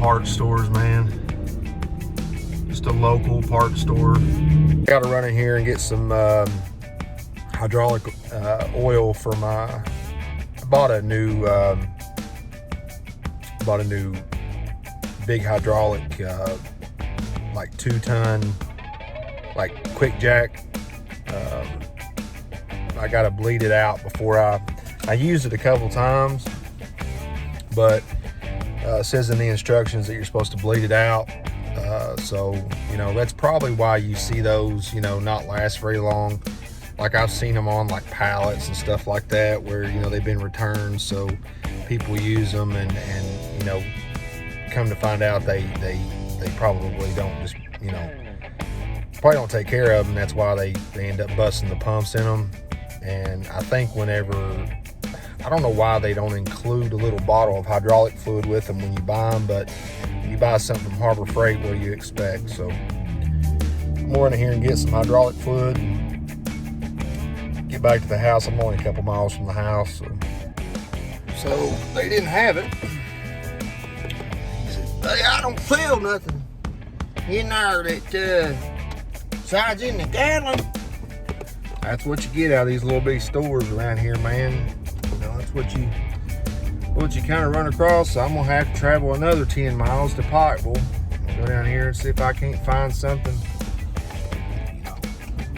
parts stores, man. Just a local parts store. Got to run in here and get some hydraulic oil for my. I bought a new big hydraulic like 2-ton like quick jack. I got to bleed it out before I used it a couple times, but it says in the instructions that you're supposed to bleed it out. So, you know, that's probably why you see those, you know, not last very long. Like I've seen them on like pallets and stuff like that where, you know, they've been returned. So people use them and you know, come to find out they probably don't just, you know, probably don't take care of them. That's why they end up busting the pumps in them. And I think whenever, I don't know why they don't include a little bottle of hydraulic fluid with them when you buy them, but when you buy something from Harbor Freight, what do you expect? So I'm going in here and get some hydraulic fluid and get back to the house. I'm only a couple miles from the house. So they didn't have it. He said, "Hey, I don't feel nothing in there that size in the gallon." That's what you get out of these little bitty stores around here, man. You know, that's what you kind of run across. So I'm gonna have to travel another 10 miles to Pikeville. I'll go down here and see if I can't find something.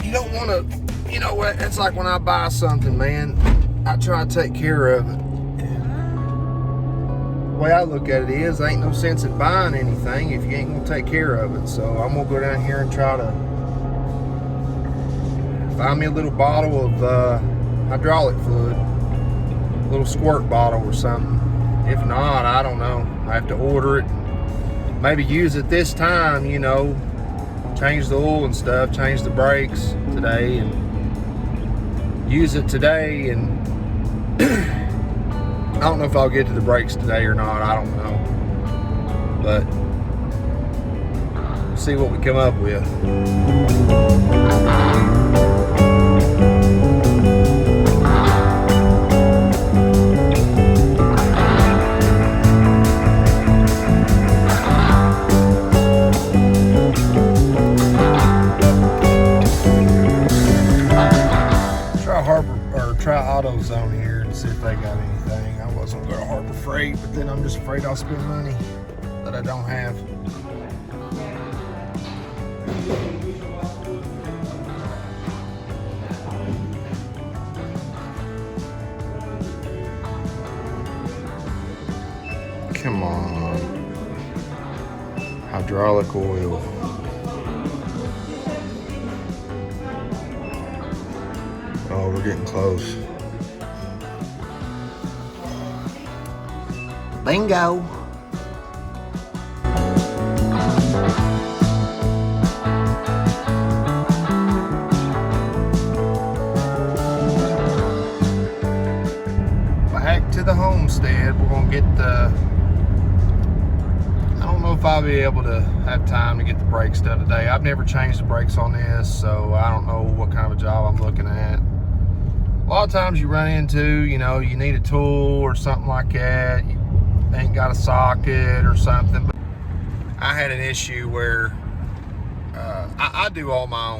You don't want to, you know what? It's like when I buy something, man, I try to take care of it. The way I look at it is, there ain't no sense in buying anything if you ain't gonna take care of it. So I'm gonna go down here and try to find me a little bottle of hydraulic fluid, a little squirt bottle or something. If not, I don't know. I have to order it, maybe use it this time, you know, change the oil and stuff, change the brakes today and use it today. And I don't know if I'll get to the brakes today or not, I don't know, but we'll see what we come up with. Try Autozone here and see if they got anything. I wasn't going to Harbor Freight, but then I'm just afraid I'll spend money that I don't have. Come on. Hydraulic oil. Oh, we're getting close. Bingo. Back to the homestead. We're gonna get the, I don't know if I'll be able to have time to get the brakes done today. I've never changed the brakes on this, so I don't know what kind of a job I'm looking at. A lot of times you run into, you know, you need a tool or something like that. You ain't got a socket or something. But I had an issue where I do all my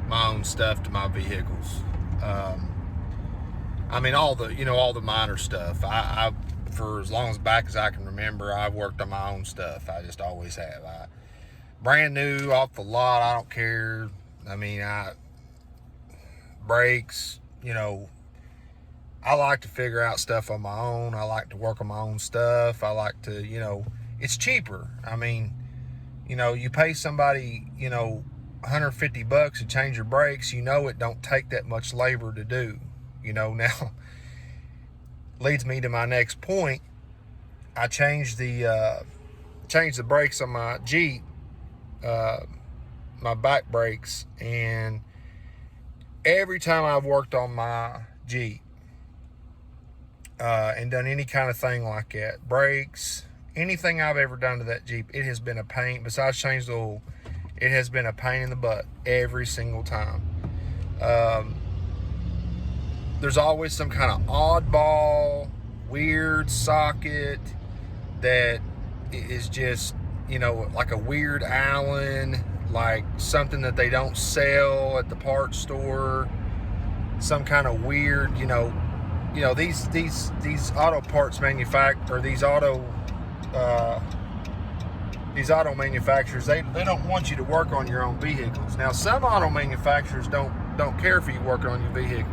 own stuff to my vehicles. I mean, all the minor stuff. I for as long as back as I can remember, I've worked on my own stuff. I just always have. Brand new off the lot, I don't care. I mean, brakes. You know, I like to figure out stuff on my own. I like to work on my own stuff. I like to, you know, it's cheaper. I mean, you know, you pay somebody, you know, $150 to change your brakes, you know, it don't take that much labor to do, you know. Now leads me to my next point. I changed the brakes on my Jeep, my back brakes, and every time I've worked on my Jeep and done any kind of thing like that, brakes, anything I've ever done to that Jeep, it has been a pain. Besides change the oil, it has been a pain in the butt every single time. There's always some kind of oddball, weird socket that is just, like a weird Allen, like something that they don't sell at the parts store, some kind of weird, these auto parts these auto manufacturers, they don't want you to work on your own vehicles. Now, some auto manufacturers don't care for you working on your vehicles.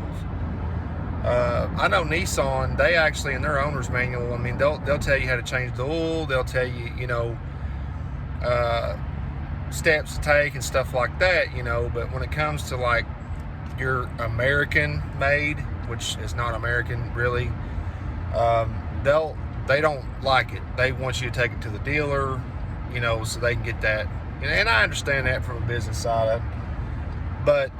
I know Nissan, they actually, in their owner's manual, they'll tell you how to change the oil, they'll tell you, steps to take and stuff like that, but when it comes to like your American made, which is not American really, they don't like it. They want you to take it to the dealer, so they can get that. And I understand that from a business side, but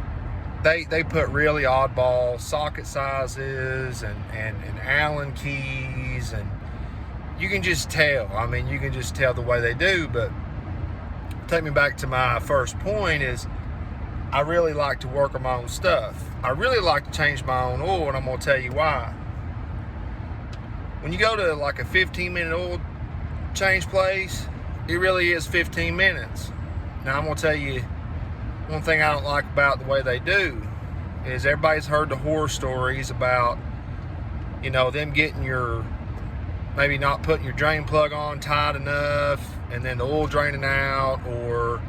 they put really oddball socket sizes and Allen keys, and you can just tell. You can just tell the way they do. But take me back to my first point is, I really like to work on my own stuff. I really like to change my own oil, and I'm going to tell you why. When you go to like a 15-minute oil change place, it really is 15 minutes. Now, I'm going to tell you one thing I don't like about the way they do is everybody's heard the horror stories about, them getting maybe not putting your drain plug on tight enough, and then the oil draining out, or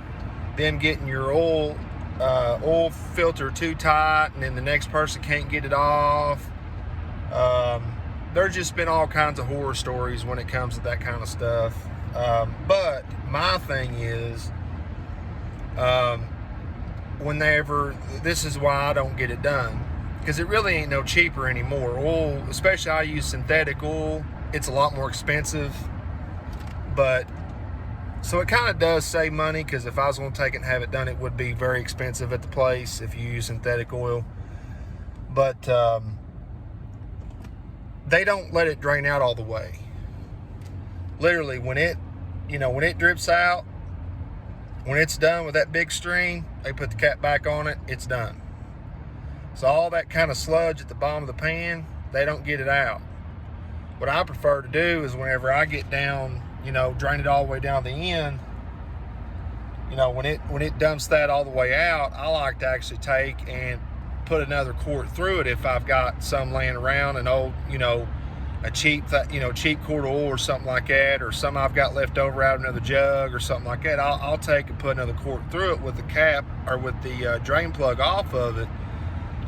them getting your oil filter too tight, and then the next person can't get it off. There's just been all kinds of horror stories when it comes to that kind of stuff. But my thing is, this is why I don't get it done, because it really ain't no cheaper anymore. Oil, especially I use synthetic oil, it's a lot more expensive, but so it kind of does save money, because if I was going to take it and have it done, it would be very expensive at the place if you use synthetic oil. But they don't let it drain out all the way. Literally, when it drips out, when it's done with that big stream, they put the cap back on it, it's done. So all that kind of sludge at the bottom of the pan, they don't get it out. What I prefer to do is whenever I get down, drain it all the way down the end, when it dumps that all the way out, I like to actually take and put another quart through it if I've got some laying around, an old, a cheap quart of oil or something like that, or some I've got left over out of another jug or something like that. I'll take and put another quart through it with the cap, or with the drain plug off of it.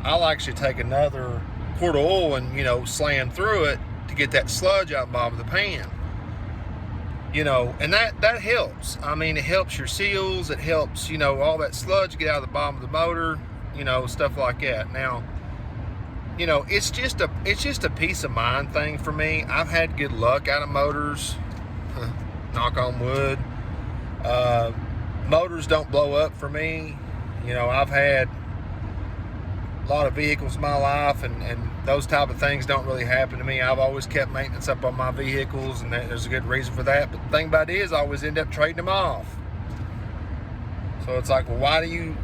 I'll actually take another quart of oil and, slam through it to get that sludge out the bottom of the pan. And that helps. It helps your seals. It helps, all that sludge get out of the bottom of the motor, stuff like that. Now, it's just a peace of mind thing for me. I've had good luck out of motors, knock on wood. Motors don't blow up for me. I've had a lot of vehicles in my life, and those type of things don't really happen to me. I've always kept maintenance up on my vehicles, and there's a good reason for that. But the thing about it is, I always end up trading them off. So it's like, well, why do you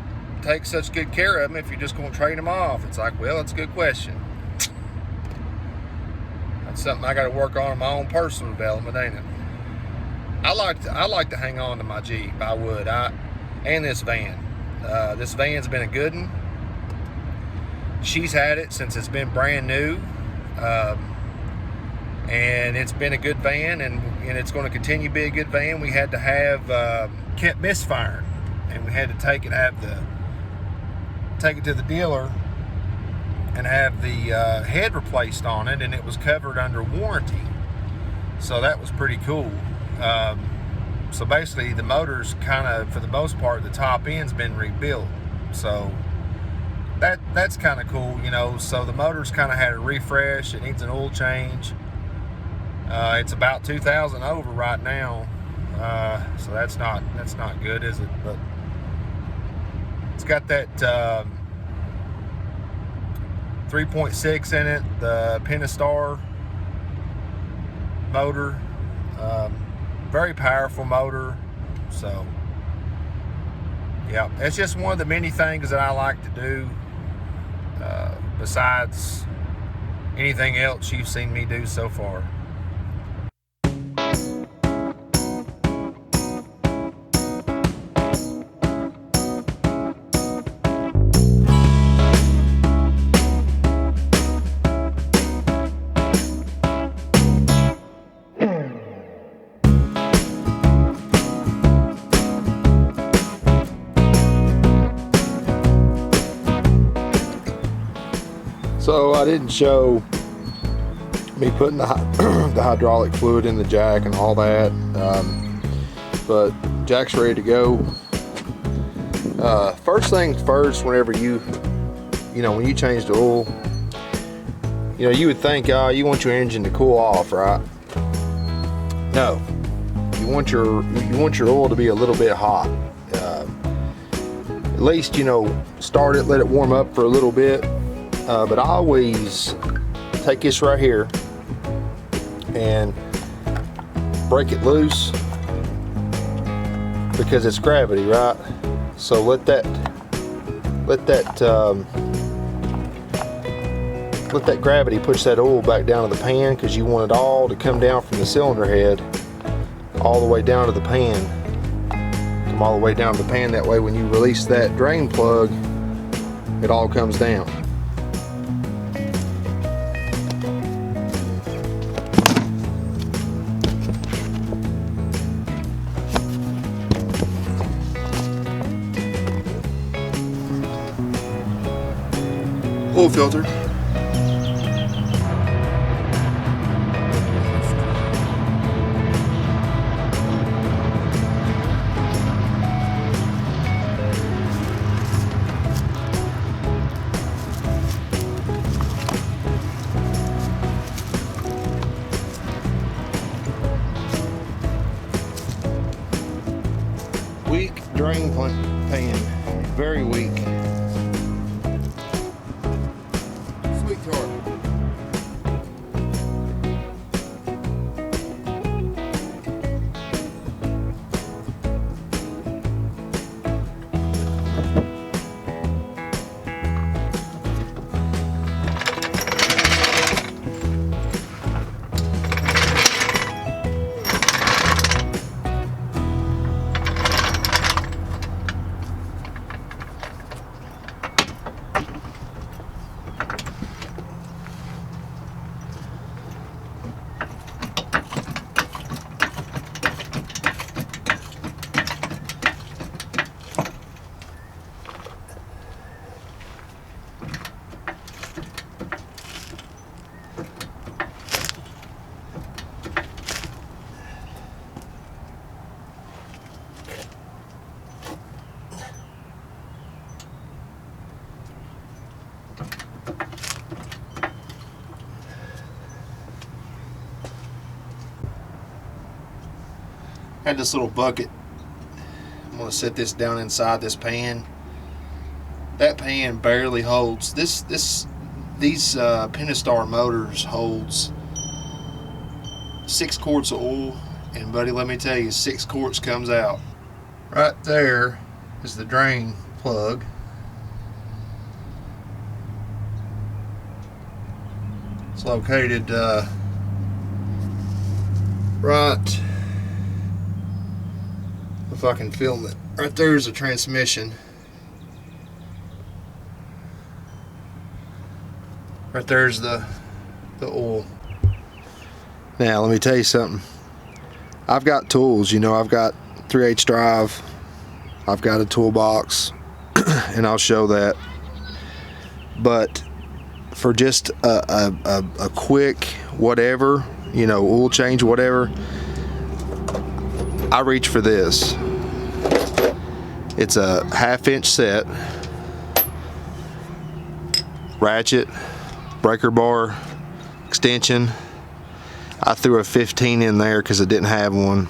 take such good care of them if you're just going to trade them off? It's like, well, that's a good question. That's something I got to work on in my own personal development, ain't it? I like to hang on to my Jeep. I would. And this van. This van's been a good one. She's had it since it's been brand new, and it's been a good van, and it's going to continue to be a good van. We had to have kept misfiring, and we had to take it to the dealer and have the head replaced on it, and it was covered under warranty. So that was pretty cool. So basically, the motor's kind of, for the most part, the top end's been rebuilt. So that's kind of cool, So the motor's kind of had a refresh. It needs an oil change. It's about 2,000 over right now, so that's not good, is it? But it's got that 3.6 in it, the Pentastar motor, very powerful motor. So yeah, it's just one of the many things that I like to do. Besides anything else you've seen me do so far. So I didn't show me putting the hydraulic fluid in the jack and all that, but jack's ready to go. First things first, whenever when you change the oil, you would think, you want your engine to cool off, right? No, you want your oil to be a little bit hot. At least, start it, let it warm up for a little bit. But I always take this right here and break it loose because it's gravity, right? So let that gravity push that oil back down to the pan, because you want it all to come down from the cylinder head all the way down to the pan. Come all the way down to the pan. That way when you release that drain plug, it all comes down. Oil filter. Weak drain pan, very weak. Sweet tart. Had this little bucket. I'm going to set this down inside this pan. That pan barely holds. These Pentastar motors holds 6 quarts of oil, and buddy, let me tell you, 6 quarts comes out. Right there is the drain plug. It's located right, if I can film it, right there's a transmission. Right there's the oil. Now let me tell you something. I've got tools, I've got 3/8 drive, I've got a toolbox, and I'll show that. But for just a quick whatever, oil change, whatever, I reach for this. It's a 1/2 inch set, ratchet, breaker bar, extension. I threw a 15 in there because I didn't have one.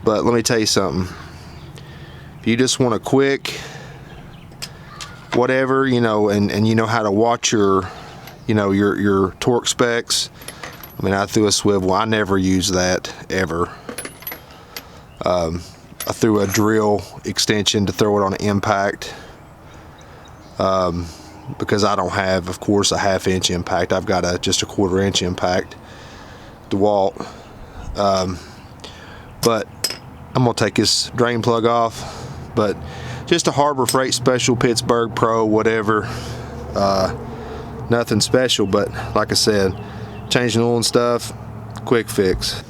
But let me tell you something. If you just want a quick whatever, and you know how to watch your torque specs. I mean, I threw a swivel. I never use that ever. I threw a drill extension to throw it on an impact, because I don't have, of course, a 1/2 inch impact. I've got just a 1/4 inch impact, DeWalt. But I'm gonna take this drain plug off. But just a Harbor Freight Special Pittsburgh Pro, whatever. Nothing special, but like I said, changing oil and stuff, quick fix.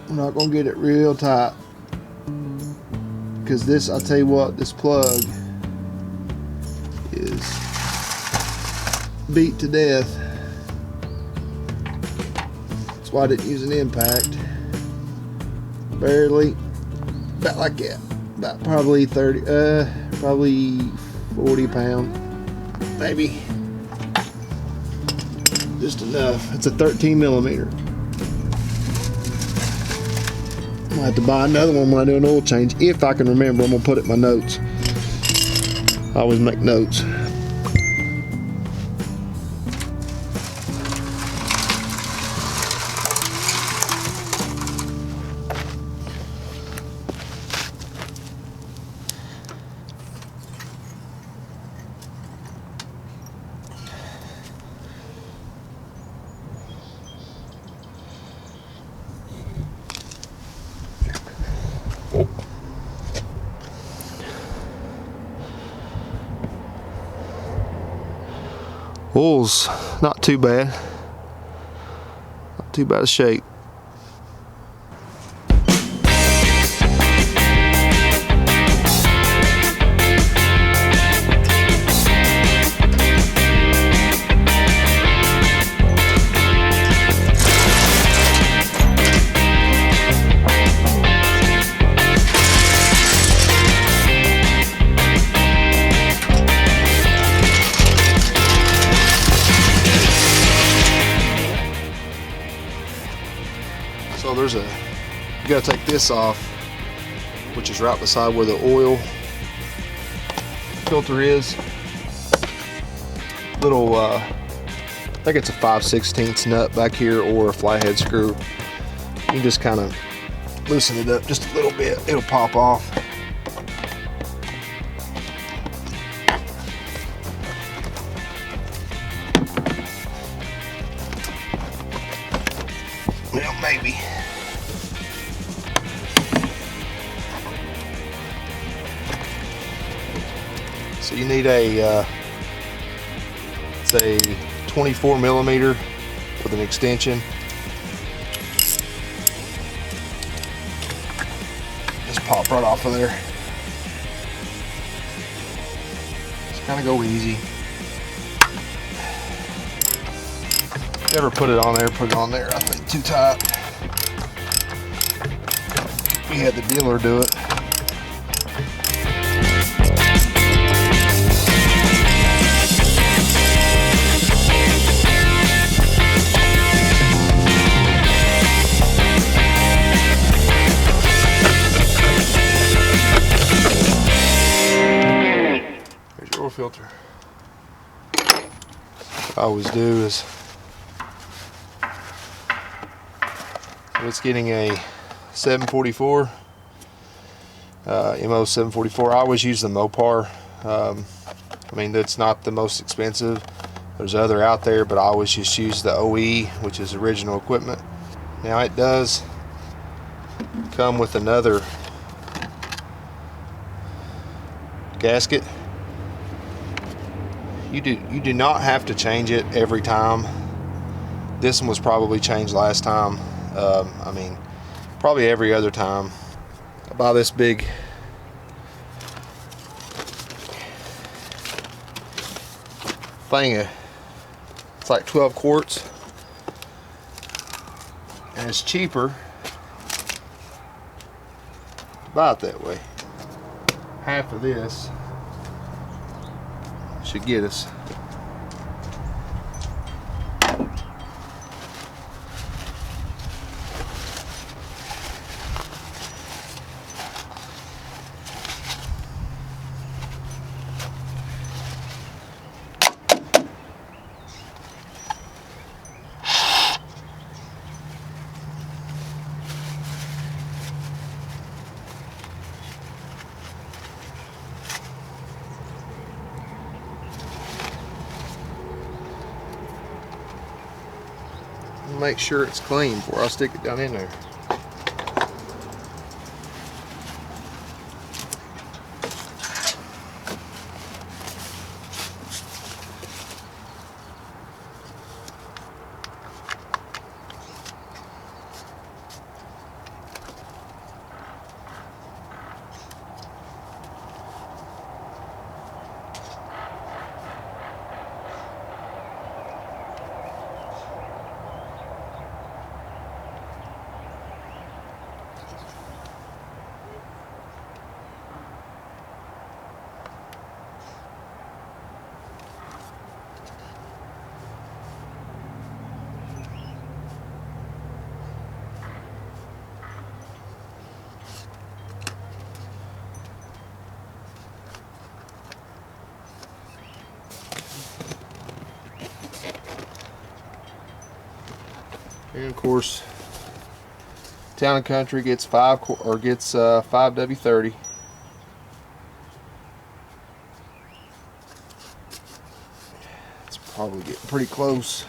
I'm not gonna get it real tight, because this, I'll tell you what, this plug is beat to death. That's why I didn't use an impact. Barely, about like that, about probably 30, probably 40 pound, maybe. Just enough. It's a 13 millimeter. I'm gonna have to buy another one when I do an oil change, if I can remember. I'm gonna put it in my notes. I always make notes. Oil's not too bad. Not too bad of shape. So there's you gotta take this off, which is right beside where the oil filter is. Little, I think it's a 5/16 nut back here, or a flathead screw. You can just kind of loosen it up just a little bit, it'll pop off. Well, maybe. So you need a, it's a 24 millimeter with an extension. Just pop right off of there. Just kind of go easy. Never put it on there, put it on there, I think too tight. We had the dealer do it. There's your oil filter. What I always do is, it's getting a 744, MO 744. I always use the Mopar. I mean, that's not the most expensive. There's other out there, but I always just use the OE, which is original equipment. Now it does come with another gasket. You do not have to change it every time. This one was probably changed last time. I mean, probably every other time. I buy this big thing, it's like 12 quarts, and it's cheaper to buy it that way. Half of this should get us. Make sure it's clean before I stick it down in there. And of course, Town and Country gets 5W30. It's probably getting pretty close.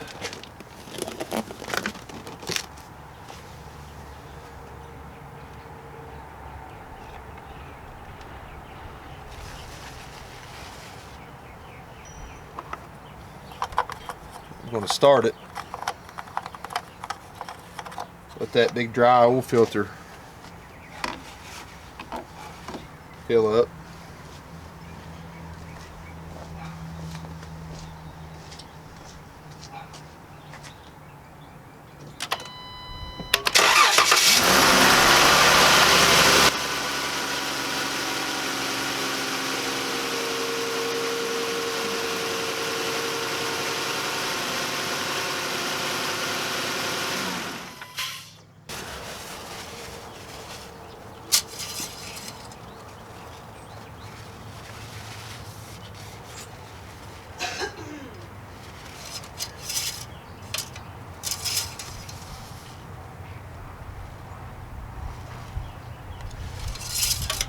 I'm going to start it. Let that big dry oil filter fill up.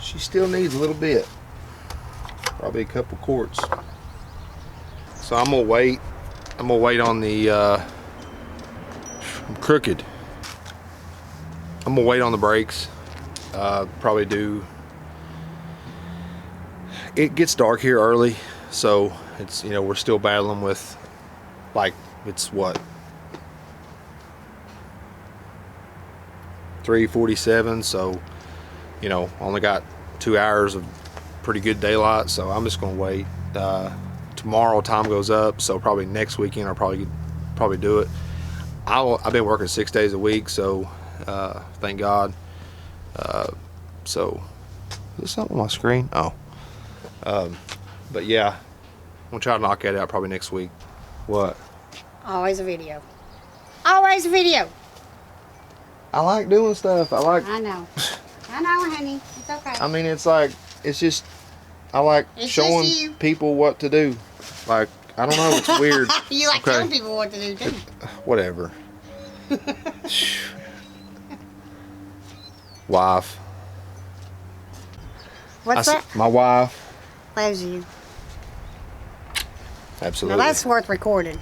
She still needs a little bit, probably a couple quarts. So I'm gonna wait. I'm gonna wait on the. I'm crooked. I'm gonna wait on the brakes. Probably do. It gets dark here early, so it's, you know, we're still battling with, like, it's what, 3:47. So, you know, only got 2 hours of pretty good daylight, so I'm just gonna wait. Tomorrow time goes up, so probably next weekend I'll probably do it. I've been working 6 days a week, so thank God. So is this something on my screen? Oh, but yeah, I'm gonna try to knock that out probably next week. What? Always a video. Always a video. I like doing stuff. I know. I know, honey. It's okay. I mean, it's like, it's just, I like showing people what to do. Like, I don't know, it's weird. You like telling people what to do too. Whatever. Wife. What's that? My wife. Loves you. Absolutely. Now that's worth recording.